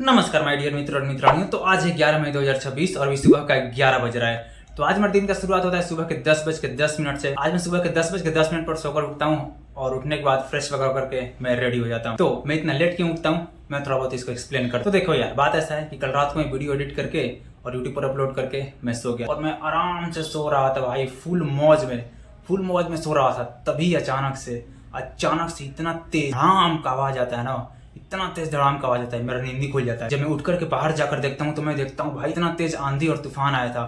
नमस्कार my dear मित्र और मित्रानियों। तो आज है 11 मई 2026 और अभी सुबह का 11 बज रहा है। तो आज मेरे दिन का शुरुआत होता है सुबह के 10:10 से। आज मैं सुबह के 10:10 पर सोकर उठता हूँ और उठने के बाद फ्रेश वगैरह करके मैं रेडी हो जाता हूँ। तो मैं इतना लेट क्यों उठता हूँ, मैं थोड़ा बहुत इसको एक्सप्लेन करता हूँ। तो देखो यार, बात ऐसा है कि कल रात को मैं वीडियो एडिट करके और यूट्यूब पर अपलोड करके मैं सो गया और मैं आराम से सो रहा था भाई, फुल मौज में सो रहा था। तभी अचानक से इतना तेज धड़ाम का आवाज आता है ना, इतना तेज धड़ाम का आवाज आता है, मेरा नींद ही खुल जाता है। जब मैं उठ करके बाहर जाकर देखता हूँ तो मैं देखता हूँ भाई इतना तेज आंधी और तूफान आया था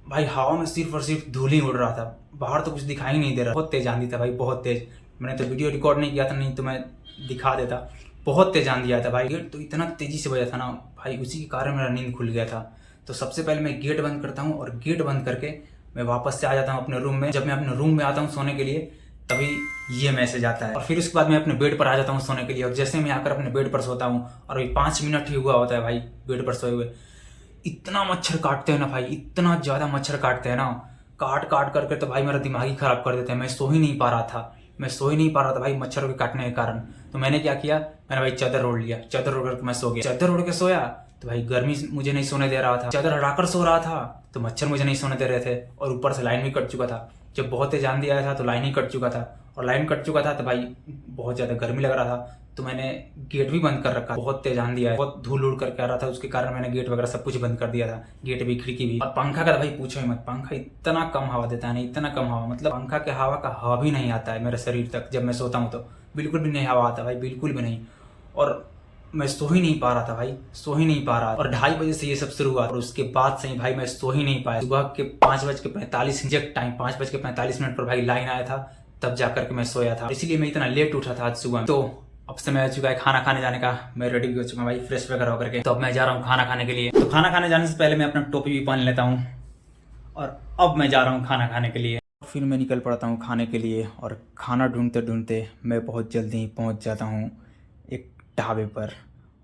भाई। हवा में सिर्फ और सिर्फ धूल ही उड़ रहा था, बाहर तो कुछ दिखाई नहीं दे रहा। बहुत तेज आंधी था भाई, बहुत तेज। मैंने तो वीडियो रिकॉर्ड नहीं किया था, नहीं तो मैं दिखा देता। बहुत तेज आंधी आया था भाई। गेट तो इतना तेजी से बजा था ना भाई, उसी के कारण मेरा नींद खुल गया था। तो सबसे पहले मैं गेट बंद करता हूँ और गेट बंद करके मैं वापस से आ जाता हूँ अपने रूम में। जब मैं अपने रूम में आता हूँ सोने के लिए तभी ये मैसेज आता है और फिर उसके बाद मैं अपने बेड पर आ जाता हूँ सोने के लिए। और जैसे मैं आकर अपने बेड पर सोता हूँ और अभी 5 मिनट ही हुआ होता है भाई बेड पर सोए हुए, इतना मच्छर काटते हैं ना भाई, इतना ज्यादा मच्छर काटते हैं ना, काट काट करके तो भाई मेरा दिमाग ही खराब कर देते हैं। मैं सो ही नहीं पा रहा था भाई मच्छरों के काटने के कारण। तो मैंने क्या किया, मैंने भाई चादर ओढ़ लिया, चादर ओढ़ करके मैं सो गया। चादर ओढ़ के सोया तो भाई गर्मी मुझे नहीं सोने दे रहा था, चादर हटाकर सो रहा था तो मच्छर मुझे नहीं सोने दे रहे थे और ऊपर से लाइन भी कट चुका था। जब बहुत तेज आंधी आया था तो लाइन ही कट चुका था और लाइन कट चुका था तो भाई बहुत ज्यादा गर्मी लग रहा था। तो मैंने गेट भी बंद कर रखा, बहुत तेज आंधी आया, बहुत धूल उड़ करके आ रहा था, उसके कारण मैंने गेट वगैरह सब कुछ बंद कर दिया था, गेट भी खिड़की भी। और पंखा का तो भाई पूछो ही मत, पंखा इतना कम हवा देता है ना, इतना कम हवा, मतलब पंखा के हवा का हवा भी नहीं आता है मेरे शरीर तक। जब मैं सोता हूँ तो बिल्कुल भी नहीं हवा आता भाई, बिल्कुल भी नहीं। और मैं सो ही नहीं पा रहा था भाई, सो ही नहीं पा रहा। और 2:30 से ये सब शुरू हुआ और उसके बाद से ही भाई मैं सो ही नहीं पाया। सुबह के 5:45 एग्जैक्ट टाइम 5:45 पर भाई लाइन आया था, तब जाकर के मैं सोया था, इसीलिए मैं इतना लेट उठा था आज सुबह। तो अब समय आ चुका है खाना खाने जाने का। मैं रेडी भी हो चुका हूँ भाई, फ्रेश वगैरह होकर के। तो अब मैं जा रहा हूँ खाना खाने के लिए। तो खाना खाने जाने से पहले मैं अपना टोपी भी पहन लेता हूँ और अब मैं जा रहा हूँ खाना खाने के लिए। फिर मैं निकल पड़ता हूँ खाने के लिए और खाना ढूंढते ढूंढते मैं बहुत जल्दी पहुँच जाता हूँ एक ढाबे पर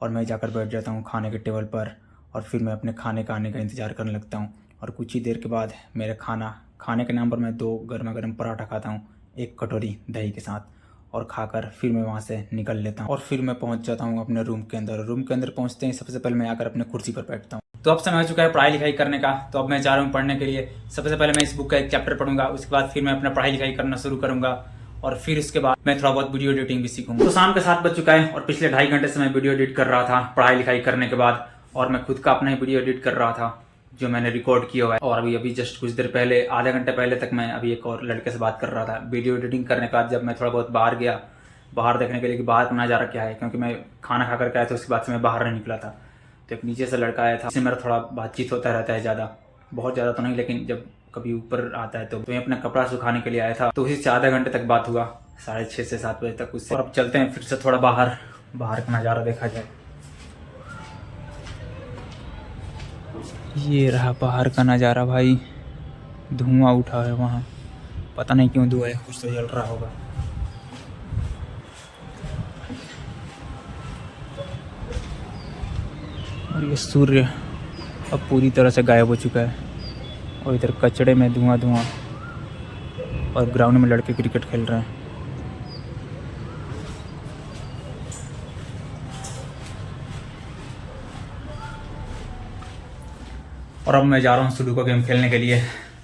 और मैं जाकर बैठ जाता हूँ खाने के टेबल पर और फिर मैं अपने खाने का आने का इंतज़ार करने लगता हूँ। और कुछ ही देर के बाद मेरे खाने के नाम पर मैं 2 गर्मा गर्म पराठा खाता हूँ, 1 कटोरी दही के साथ, और खाकर फिर मैं वहाँ से निकल लेता हूँ और फिर मैं पहुँच जाता हूँ अपने रूम के अंदर। रूम के अंदर पहुँचते ही सबसे पहले मैं आकर अपने कुर्सी पर बैठता हूँ। तो अब समय हो चुका है पढ़ाई लिखाई करने का। तो अब मैं जा रहा हूँ पढ़ने के लिए। सबसे पहले मैं इस बुक का एक चैप्टर पढ़ूंगा, उसके बाद फिर मैं अपना पढ़ाई लिखाई करना शुरू करूंगा और फिर उसके बाद मैं थोड़ा बहुत वीडियो एडिटिंग भी सीखूंगा। तो शाम के 7 बज चुका है और पिछले 2.5 घंटे से मैं वीडियो एडिट कर रहा था पढ़ाई लिखाई करने के बाद, और मैं खुद का अपना ही वीडियो एडिट कर रहा था जो मैंने रिकॉर्ड किया हुआ है। और अभी जस्ट कुछ देर पहले, आधे घंटे पहले तक मैं अभी एक और लड़के से बात कर रहा था। वीडियो एडिटिंग करने के बाद जब मैं थोड़ा बहुत बाहर गया, बाहर देखने के लिए कि बाहर का नज़ारा क्या है, क्योंकि मैं खाना खा करके आया था, उसके बाद से मैं बाहर नहीं निकला था। तो एक नीचे से लड़का आया था, जिससे मेरा थोड़ा बातचीत होता रहता है, ज़्यादा बहुत ज़्यादा तो नहीं, लेकिन जब कभी ऊपर आता है तो मैं अपना कपड़ा सुखाने के लिए आया था। तो उसी से आधे घंटे तक बात हुआ, 6:30 से 7 बजे तक उससे। और अब चलते हैं फिर से थोड़ा बाहर का नज़ारा देखा जाए। ये रहा बाहर का नज़ारा भाई, धुआं उठा है वहाँ, पता नहीं क्यों धुआं है, कुछ तो जल रहा होगा। और ये सूर्य अब पूरी तरह से गायब हो चुका है और इधर कचड़े में धुआं और ग्राउंड में लड़के क्रिकेट खेल रहे हैं। और अब मैं जा रहा हूँ सुडोकू गेम खेलने के लिए।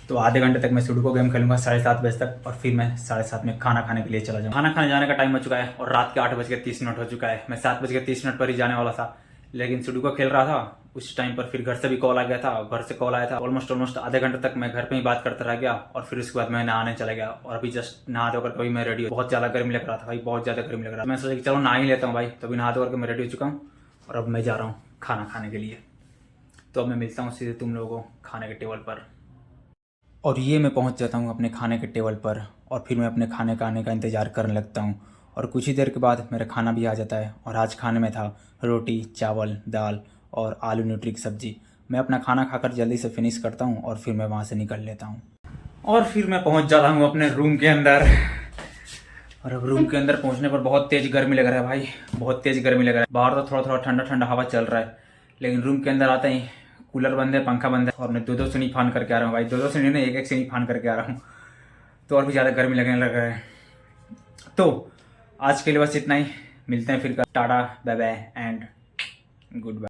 तो आधे घंटे तक मैं सुडोकू गेम खेलूंगा 7:30 बजे तक और फिर मैं 7:30 में खाना खाने के लिए चला जाऊँ। खाना खाने जाने का टाइम हो चुका है और रात के 8:30 हो चुका है। मैं 7:30 पर ही जाने वाला था, लेकिन सुडोकू खेल रहा था उस टाइम पर। फिर घर से भी कॉल आ गया था, घर से कॉल आया था। ऑलमोस्ट आधे घंटे तक मैं घर पे ही बात करता रह गया और फिर उसके बाद मैं नहाने चला गया। और अभी जस्ट नहा धोकर कभी मैं रेडी, बहुत ज़्यादा गर्मी लग रहा था भाई, बहुत ज़्यादा गर्मी लग रहा था। मैं सोचा कि चलो नहा ही लेता हूँ भाई, तभी नहा धोकर मैं रेडी हो चुका हूँ और अब मैं जा रहा हूँ खाना खाने के लिए। तो अब मैं मिलता हूँ सीधे तुम लोगों को खाने के टेबल पर। और ये मैं पहुँच जाता हूँ अपने खाने के टेबल पर और फिर मैं अपने खाने का आने का इंतज़ार करने लगता हूँ और कुछ ही देर के बाद मेरा खाना भी आ जाता है। और आज खाने में था रोटी, चावल, दाल और आलू न्यूट्री की सब्ज़ी। मैं अपना खाना खाकर जल्दी से फिनिश करता हूँ और फिर मैं वहाँ से निकल लेता हूँ और फिर मैं पहुँच जाता हूँ अपने रूम के अंदर। और अब रूम के अंदर पहुँचने पर बहुत तेज़ गर्मी लग रहा है भाई, बहुत तेज़ गर्मी लग रहा है। बाहर तो थोड़ा थोड़ा ठंडा ठंडा हवा चल रहा है, लेकिन रूम के अंदर आते ही कूलर बंद है, पंखा बंद है और मैं 2-2 सीढ़ी फान करके आ रहा हूँ भाई, 2-2 सीढ़ी नहीं, 1-1 सीढ़ी फान करके आ रहा हूँ। तो और भी ज़्यादा गर्मी लगने लग रहा है। तो आज के लिए बस इतना ही, मिलते हैं फिर। Tata, bye bye and good bye.